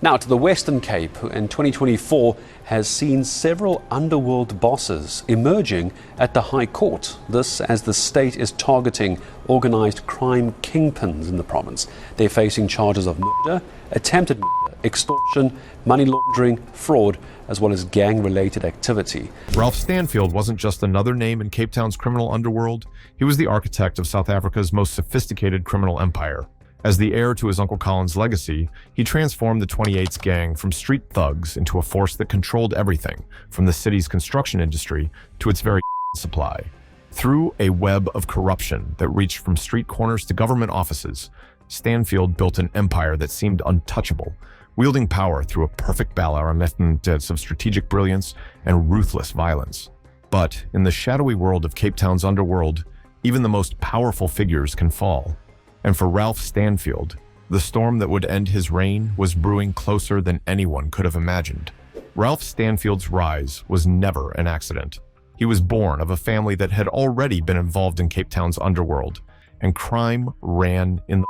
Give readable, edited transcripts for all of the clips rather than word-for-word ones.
Now to the Western Cape, who in 2024 has seen several underworld bosses emerging at the High Court. This as the state is targeting organised crime kingpins in the province. They're facing charges of murder, attempted murder, extortion, money laundering, fraud, as well as gang-related activity. Ralph Stanfield wasn't just another name in Cape Town's criminal underworld. He was the architect of South Africa's most sophisticated criminal empire. As the heir to his Uncle Colin's legacy, he transformed the 28's gang from street thugs into a force that controlled everything, from the city's construction industry to its very supply. Through a web of corruption that reached from street corners to government offices, Stanfield built an empire that seemed untouchable, wielding power through a perfect balance of strategic brilliance and ruthless violence. But in the shadowy world of Cape Town's underworld, even the most powerful figures can fall. And for Ralph Stanfield, the storm that would end his reign was brewing closer than anyone could have imagined. Ralph Stanfield's rise was never an accident. He was born of a family that had already been involved in Cape Town's underworld, and crime ran in the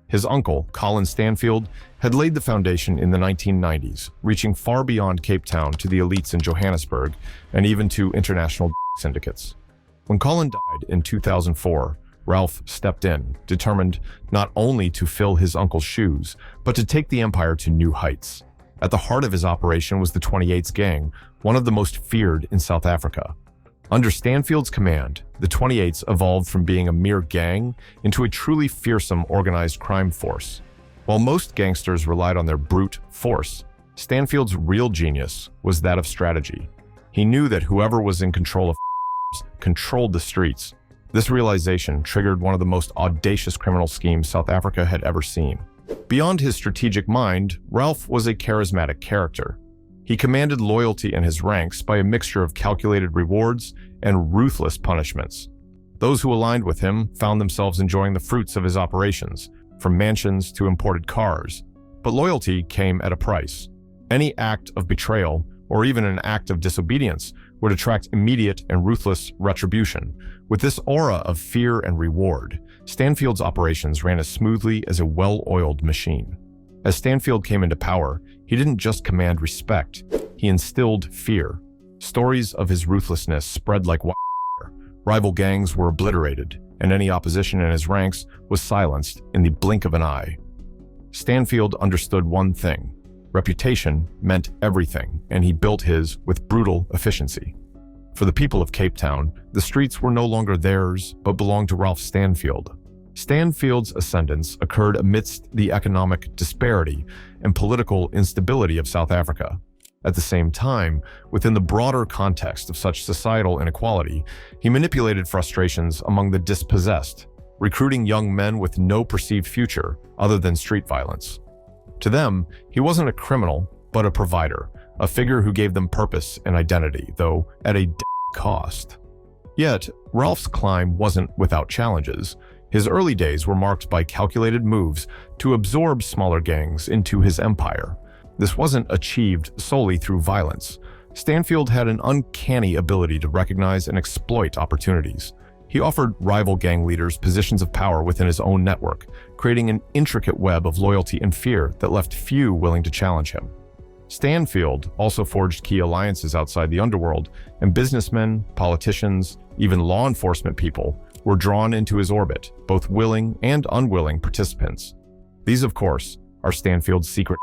His uncle, Colin Stanfield, had laid the foundation in the 1990s, reaching far beyond Cape Town to the elites in Johannesburg and even to international syndicates. When Colin died in 2004, Ralph stepped in, determined not only to fill his uncle's shoes, but to take the empire to new heights. At the heart of his operation was the 28's gang, one of the most feared in South Africa. Under Stanfield's command, the 28's evolved from being a mere gang into a truly fearsome organized crime force. While most gangsters relied on their brute force, Stanfield's real genius was that of strategy. He knew that whoever was in control of controlled the streets. This realization triggered one of the most audacious criminal schemes South Africa had ever seen. Beyond his strategic mind, Ralph was a charismatic character. He commanded loyalty in his ranks by a mixture of calculated rewards and ruthless punishments. Those who aligned with him found themselves enjoying the fruits of his operations, from mansions to imported cars. But loyalty came at a price. Any act of betrayal, or even an act of disobedience, would attract immediate and ruthless retribution. With this aura of fear and reward, Stanfield's operations ran as smoothly as a well-oiled machine. As Stanfield came into power, he didn't just command respect, he instilled fear. Stories of his ruthlessness spread like wildfire. Rival gangs were obliterated, and any opposition in his ranks was silenced in the blink of an eye. Stanfield understood one thing: reputation meant everything, and he built his with brutal efficiency. For the people of Cape Town, the streets were no longer theirs, but belonged to Ralph Stanfield. Stanfield's ascendance occurred amidst the economic disparity and political instability of South Africa. At the same time, within the broader context of such societal inequality, he manipulated frustrations among the dispossessed, recruiting young men with no perceived future other than street violence. To them, he wasn't a criminal, but a provider, a figure who gave them purpose and identity, though at a cost. Yet, Ralph's climb wasn't without challenges. His early days were marked by calculated moves to absorb smaller gangs into his empire. This wasn't achieved solely through violence. Stanfield had an uncanny ability to recognize and exploit opportunities. He offered rival gang leaders positions of power within his own network, creating an intricate web of loyalty and fear that left few willing to challenge him. Stanfield also forged key alliances outside the underworld, and businessmen, politicians, even law enforcement people were drawn into his orbit, both willing and unwilling participants. These, of course, are Stanfield's secret,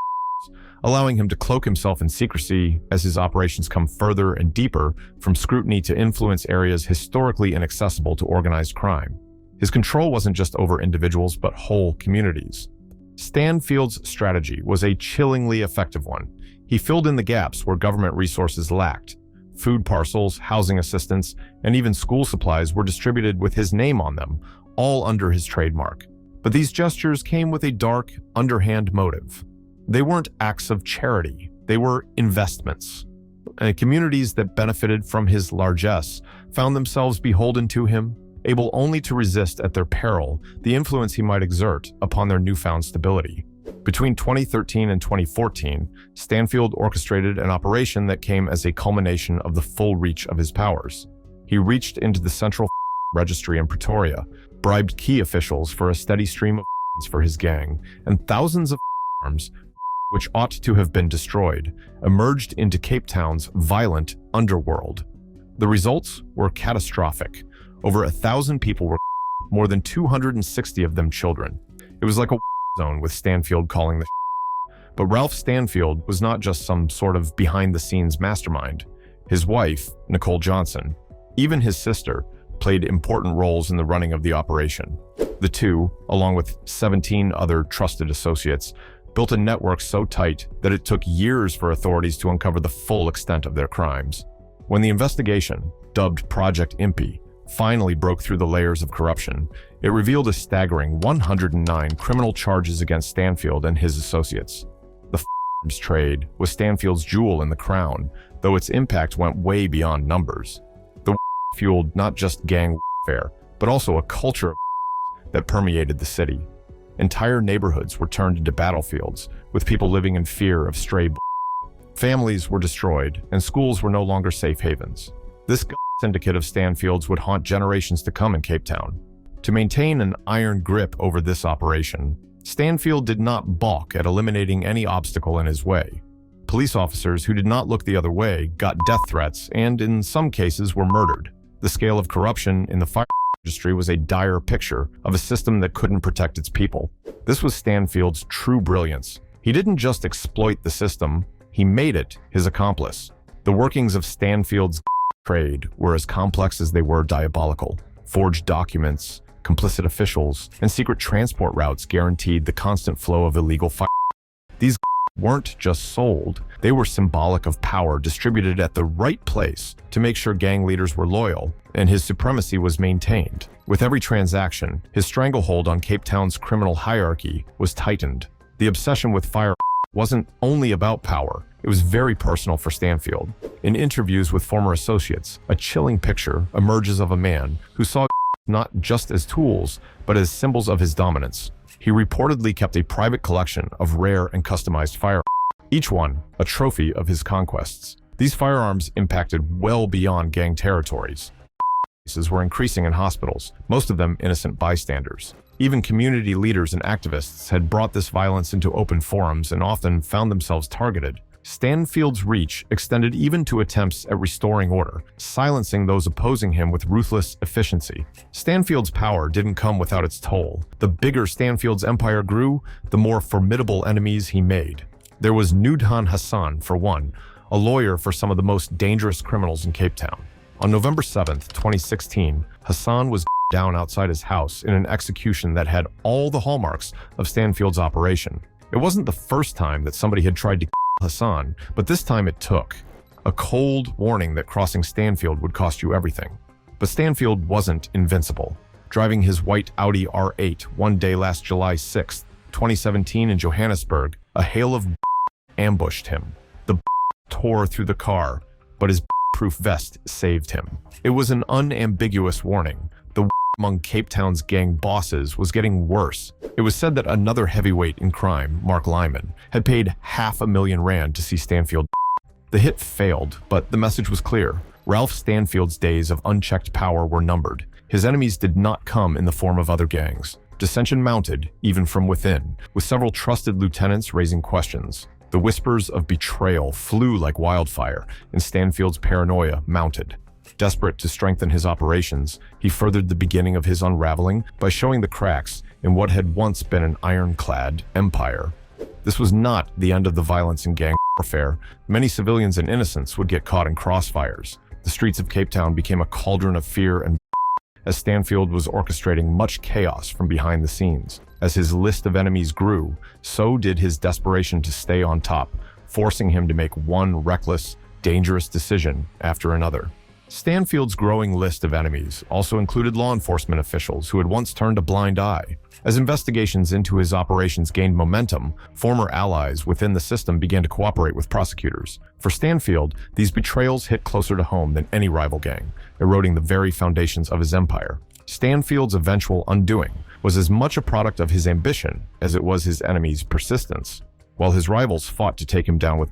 allowing him to cloak himself in secrecy as his operations come further and deeper from scrutiny to influence areas historically inaccessible to organized crime. His control wasn't just over individuals, but whole communities. Stanfield's strategy was a chillingly effective one. He filled in the gaps where government resources lacked. Food parcels, housing assistance, and even school supplies were distributed with his name on them, all under his trademark. But these gestures came with a dark, underhand motive. They weren't acts of charity, they were investments. And communities that benefited from his largesse found themselves beholden to him, able only to resist at their peril the influence he might exert upon their newfound stability. Between 2013 and 2014, Stanfield orchestrated an operation that came as a culmination of the full reach of his powers. He reached into the central registry in Pretoria, bribed key officials for a steady stream of for his gang, and thousands of arms which ought to have been destroyed, emerged into Cape Town's violent underworld. The results were catastrophic. Over 1,000 people were more than 260 of them children. It was like a zone, with Stanfield calling the But Ralph Stanfield was not just some sort of behind-the-scenes mastermind. His wife, Nicole Johnson, even his sister, played important roles in the running of the operation. The two, along with 17 other trusted associates, built a network so tight that it took years for authorities to uncover the full extent of their crimes. When the investigation, dubbed Project Impi, finally broke through the layers of corruption, it revealed a staggering 109 criminal charges against Stanfield and his associates. The firearms trade was Stanfield's jewel in the crown, though its impact went way beyond numbers. The fueled not just gang warfare, but also a culture that permeated the city. Entire neighborhoods were turned into battlefields, with people living in fear of stray families were destroyed, and schools were no longer safe havens. This syndicate of Stanfields would haunt generations to come in Cape Town. To maintain an iron grip over this operation, Stanfield did not balk at eliminating any obstacle in his way. Police officers who did not look the other way got death threats and, in some cases, were murdered. The scale of corruption in the fire industry was a dire picture of a system that couldn't protect its people. This was Stanfield's true brilliance. He didn't just exploit the system, he made it his accomplice. The workings of Stanfield's trade were as complex as they were diabolical. Forged documents, complicit officials, and secret transport routes guaranteed the constant flow of illegal fire. These weren't just sold, they were symbolic of power distributed at the right place to make sure gang leaders were loyal, and his supremacy was maintained. With every transaction, his stranglehold on Cape Town's criminal hierarchy was tightened. The obsession with fire wasn't only about power, it was very personal for Stanfield. In interviews with former associates, a chilling picture emerges of a man who saw not just as tools, but as symbols of his dominance. He reportedly kept a private collection of rare and customized firearms, each one a trophy of his conquests. These firearms impacted well beyond gang territories. Cases were increasing in hospitals, most of them innocent bystanders. Even community leaders and activists had brought this violence into open forums and often found themselves targeted. Stanfield's reach extended even to attempts at restoring order, silencing those opposing him with ruthless efficiency. Stanfield's power didn't come without its toll. The bigger Stanfield's empire grew, the more formidable enemies he made. There was Nudhan Hassan, for one, a lawyer for some of the most dangerous criminals in Cape Town. On November 7th, 2016, Hassan was down outside his house in an execution that had all the hallmarks of Stanfield's operation. It wasn't the first time that somebody had tried to kill Hassan, but this time it took. A cold warning that crossing Stanfield would cost you everything. But Stanfield wasn't invincible. Driving his white Audi R8 one day last July 6th, 2017 in Johannesburg, a hail of ambushed him. The tore through the car, but his proof vest saved him. It was an unambiguous warning. The among Cape Town's gang bosses was getting worse. It was said that another heavyweight in crime, Mark Lyman, had paid R500,000 to see Stanfield. The hit failed, but the message was clear. Ralph Stanfield's days of unchecked power were numbered. His enemies did not come in the form of other gangs. Dissension mounted, even from within, with several trusted lieutenants raising questions. The whispers of betrayal flew like wildfire, and Stanfield's paranoia mounted. Desperate to strengthen his operations, he furthered the beginning of his unraveling by showing the cracks in what had once been an ironclad empire. This was not the end of the violence in gang warfare. Many civilians and innocents would get caught in crossfires. The streets of Cape Town became a cauldron of fear and as Stanfield was orchestrating much chaos from behind the scenes. As his list of enemies grew, so did his desperation to stay on top, forcing him to make one reckless, dangerous decision after another. Stanfield's growing list of enemies also included law enforcement officials who had once turned a blind eye. As investigations into his operations gained momentum, former allies within the system began to cooperate with prosecutors. For Stanfield, these betrayals hit closer to home than any rival gang, eroding the very foundations of his empire. Stanfield's eventual undoing was as much a product of his ambition as it was his enemies' persistence. While his rivals fought to take him down with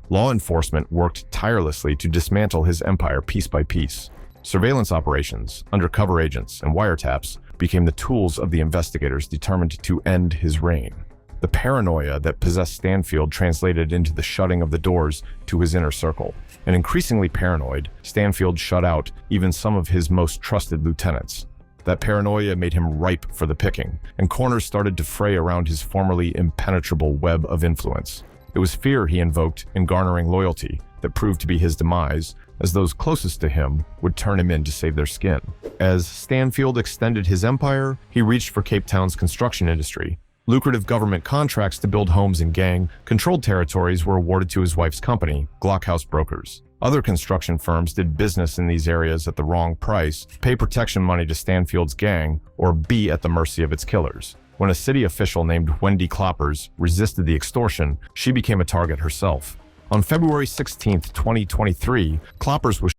law enforcement worked tirelessly to dismantle his empire piece by piece. Surveillance operations, undercover agents, and wiretaps became the tools of the investigators determined to end his reign. The The paranoia that possessed Stanfield translated into the shutting of the doors to his inner circle. And increasingly paranoid, Stanfield shut out even some of his most trusted lieutenants. That paranoia made him ripe for the picking, and corners started to fray around his formerly impenetrable web of influence. It was fear he invoked in garnering loyalty that proved to be his demise, as those closest to him would turn him in to save their skin. As Stanfield extended his empire, he reached for Cape Town's construction industry. Lucrative government contracts to build homes in gang-controlled territories were awarded to his wife's company, Glockhouse Brokers. Other construction firms did business in these areas at the wrong price, pay protection money to Stanfield's gang, or be at the mercy of its killers. When a city official named Wendy Kloppers resisted the extortion, she became a target herself. On February 16, 2023, Kloppers was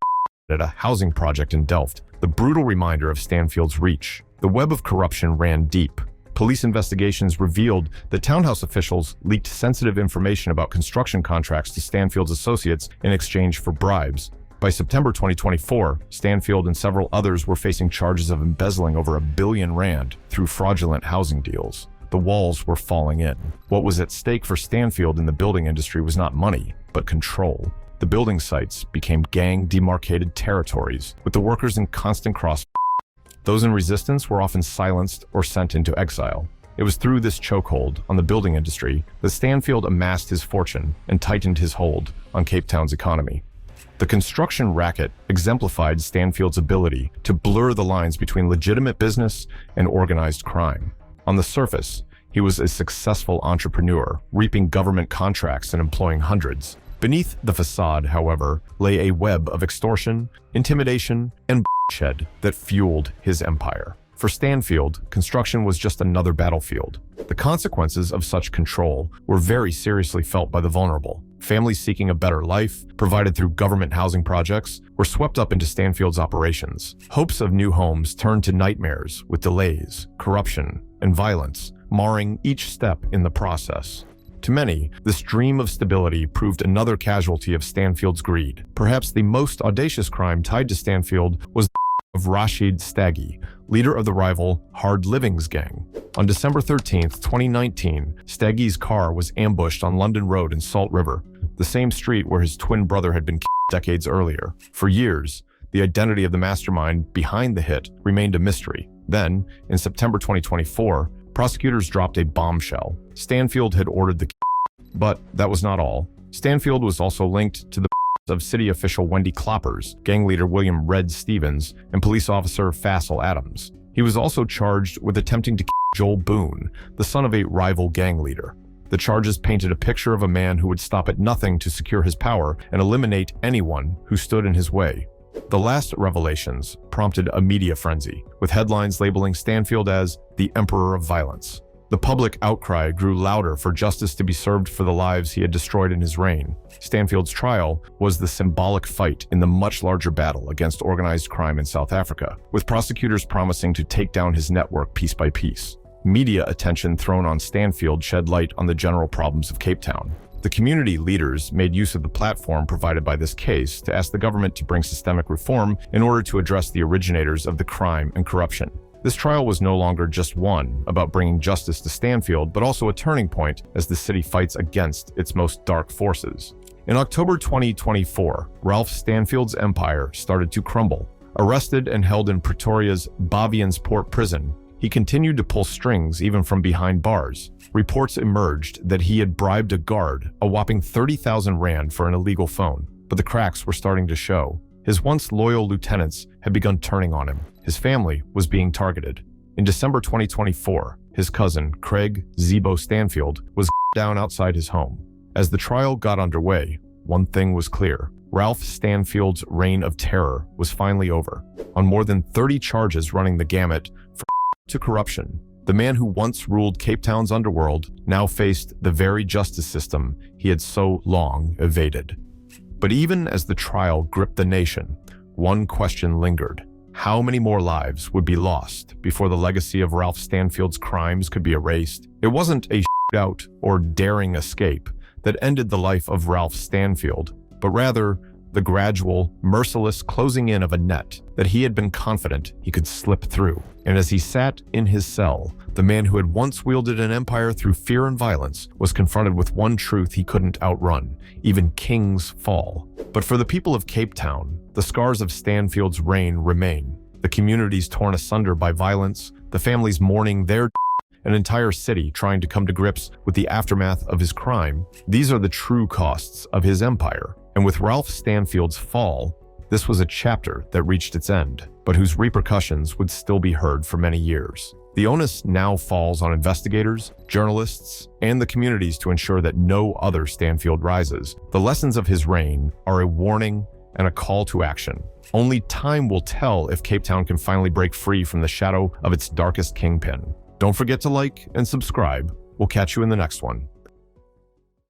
at a housing project in Delft, the brutal reminder of Stanfield's reach. The web of corruption ran deep. Police investigations revealed that townhouse officials leaked sensitive information about construction contracts to Stanfield's associates in exchange for bribes. By September 2024, Stanfield and several others were facing charges of embezzling over R1 billion through fraudulent housing deals. The walls were falling in. What was at stake for Stanfield in the building industry was not money, but control. The building sites became gang-demarcated territories, with the workers in constant cross. Those in resistance were often silenced or sent into exile. It was through this chokehold on the building industry that Stanfield amassed his fortune and tightened his hold on Cape Town's economy. The construction racket exemplified Stanfield's ability to blur the lines between legitimate business and organized crime. On the surface, he was a successful entrepreneur, reaping government contracts and employing hundreds. Beneath the facade, however, lay a web of extortion, intimidation, and bloodshed that fueled his empire. For Stanfield, construction was just another battlefield. The consequences of such control were very seriously felt by the vulnerable. Families seeking a better life, provided through government housing projects, were swept up into Stanfield's operations. Hopes of new homes turned to nightmares with delays, corruption, and violence, marring each step in the process. To many, this dream of stability proved another casualty of Stanfield's greed. Perhaps the most audacious crime tied to Stanfield was of Rashid Staggy, leader of the rival Hard Livings gang. On December 13, 2019, Staggy's car was ambushed on London Road in Salt River, the same street where his twin brother had been killed decades earlier. For years, the identity of the mastermind behind the hit remained a mystery. Then, in September 2024, prosecutors dropped a bombshell. Stanfield had ordered the but that was not all. Stanfield was also linked to the of city official Wendy Kloppers, gang leader William Red Stevens, and police officer Faisal Adams. He was also charged with attempting to kill Joel Boone, the son of a rival gang leader. The charges painted a picture of a man who would stop at nothing to secure his power and eliminate anyone who stood in his way. The last revelations prompted a media frenzy, with headlines labeling Stanfield as the Emperor of Violence. The public outcry grew louder for justice to be served for the lives he had destroyed in his reign. Stanfield's trial was the symbolic fight in the much larger battle against organized crime in South Africa, with prosecutors promising to take down his network piece by piece. Media attention thrown on Stanfield shed light on the general problems of Cape Town. The community leaders made use of the platform provided by this case to ask the government to bring systemic reform in order to address the originators of the crime and corruption. This trial was no longer just one about bringing justice to Stanfield, but also a turning point as the city fights against its most dark forces. In October 2024, Ralph Stanfield's empire started to crumble. Arrested and held in Pretoria's Bavianspoort prison, he continued to pull strings even from behind bars. Reports emerged that he had bribed a guard a whopping 30,000 rand for an illegal phone, but the cracks were starting to show. His once loyal lieutenants had begun turning on him. His family was being targeted. In December 2024, his cousin, Craig Zebo Stanfield, was down outside his home. As the trial got underway, one thing was clear. Ralph Stanfield's reign of terror was finally over. On more than 30 charges running the gamut from to corruption, the man who once ruled Cape Town's underworld now faced the very justice system he had so long evaded. But even as the trial gripped the nation, one question lingered. How many more lives would be lost before the legacy of Ralph Stanfield's crimes could be erased? It wasn't a shootout or daring escape that ended the life of Ralph Stanfield, but rather the gradual, merciless closing in of a net that he had been confident he could slip through. And as he sat in his cell, the man who had once wielded an empire through fear and violence was confronted with one truth he couldn't outrun: even kings fall. But for the people of Cape Town, the scars of Stanfield's reign remain. The communities torn asunder by violence, the families mourning their an entire city trying to come to grips with the aftermath of his crime. These are the true costs of his empire. And with Ralph Stanfield's fall, this was a chapter that reached its end, but whose repercussions would still be heard for many years. The onus now falls on investigators, journalists, and the communities to ensure that no other Stanfield rises. The lessons of his reign are a warning and a call to action. Only time will tell if Cape Town can finally break free from the shadow of its darkest kingpin. Don't forget to like and subscribe. We'll catch you in the next one.